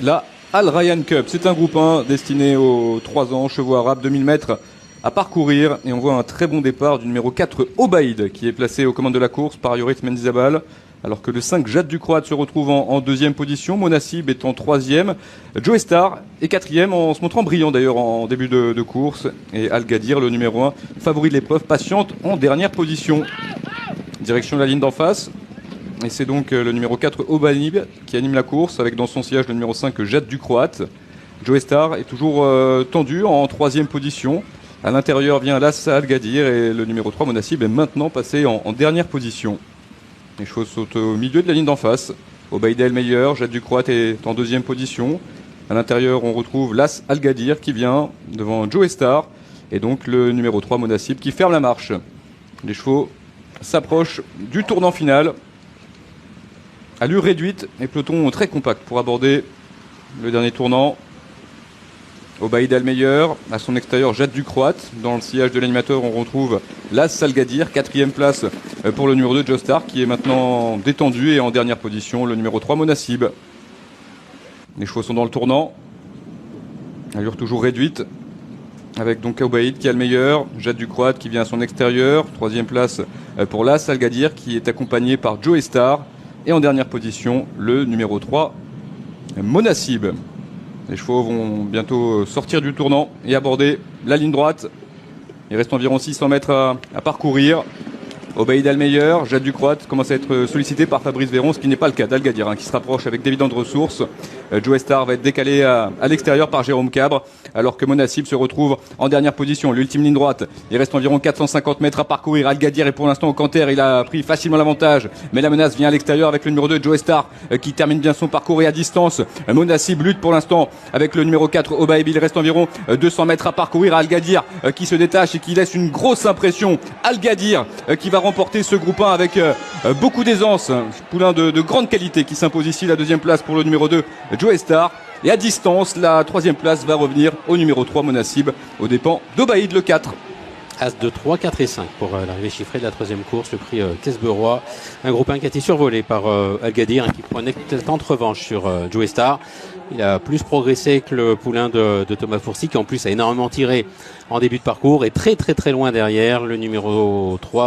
la Al Rayyan Cup. C'est un groupe 1 destiné aux 3 ans, chevaux arabes, 2000 mètres à parcourir. Et on voit un très bon départ du numéro 4, Obaïd, qui est placé aux commandes de la course par Yorit Mendizabal. Alors que le 5, Jade Ducroate, se retrouve en deuxième position. Monasib est en troisième. Joe Star est quatrième, en se montrant brillant d'ailleurs en début de course. Et Al Gadir, le numéro 1, favori de l'épreuve, patiente en dernière position. Direction de la ligne d'en face. Et c'est donc le numéro 4, Obanib, qui anime la course, avec dans son sillage le numéro 5, Jade Ducroate. Joe Star est toujours tendu en troisième position. À l'intérieur vient Lassa Al Gadir et le numéro 3, Monasib, est maintenant passé en dernière position. Les chevaux sautent au milieu de la ligne d'en face. Obaïd est le meilleur, Jade Ducroate est en deuxième position. À l'intérieur, on retrouve Las Al Gadir qui vient devant Joe Star. Et donc le numéro 3, Monasib, qui ferme la marche. Les chevaux s'approchent du tournant final. Allure réduite et peloton très compact pour aborder le dernier tournant. Obaïd est le meilleur. À son extérieur, Jade Ducroate. Dans le sillage de l'animateur, on retrouve Las Al Gadir. Quatrième place pour le numéro 2, Joe Star, qui est maintenant détendu. Et en dernière position, le numéro 3, Monasib. Les chevaux sont dans le tournant. Allure toujours réduite. Avec donc Obaïd qui a le meilleur. Jade Ducroate qui vient à son extérieur. Troisième place pour Las Al Gadir, qui est accompagné par Joe Star. Et en dernière position, le numéro 3, Monasib. Les chevaux vont bientôt sortir du tournant et aborder la ligne droite. Il reste environ 600 mètres à parcourir. Obaïd a le meilleur. Jade Ducroate commence à être sollicité par Fabrice Véron, ce qui n'est pas le cas d'Al Gadir, qui se rapproche avec d'évidentes ressources. Joe Star va être décalé à l'extérieur par Jérôme Cabre, alors que Monasib se retrouve en dernière position. L'ultime ligne droite, il reste environ 450 mètres à parcourir. Al Gadir est pour l'instant au canter, il a pris facilement l'avantage, mais la menace vient à l'extérieur avec le numéro 2, Joe Star, qui termine bien son parcours et à distance. Monasib lutte pour l'instant avec le numéro 4, Obaïd. Il reste environ 200 mètres à parcourir. Al Gadir qui se détache et qui laisse une grosse impression. Al Gadir qui va remporter ce groupe 1 avec beaucoup d'aisance. Poulain de grande qualité qui s'impose ici. La deuxième place pour le numéro 2, Joe Star. Et à distance, la troisième place va revenir au numéro 3, Monasib, aux dépens d'Obaïd, le 4. As de 3, 4 et 5 pour l'arrivée chiffrée de la troisième course, le prix Casberoy. Un groupe 1 qui a été survolé par Al Gadir, qui prend une excellente revanche sur Joe Star. Il a plus progressé que le poulain de Thomas Fourcy, qui en plus a énormément tiré en début de parcours et très très très loin derrière le numéro 3.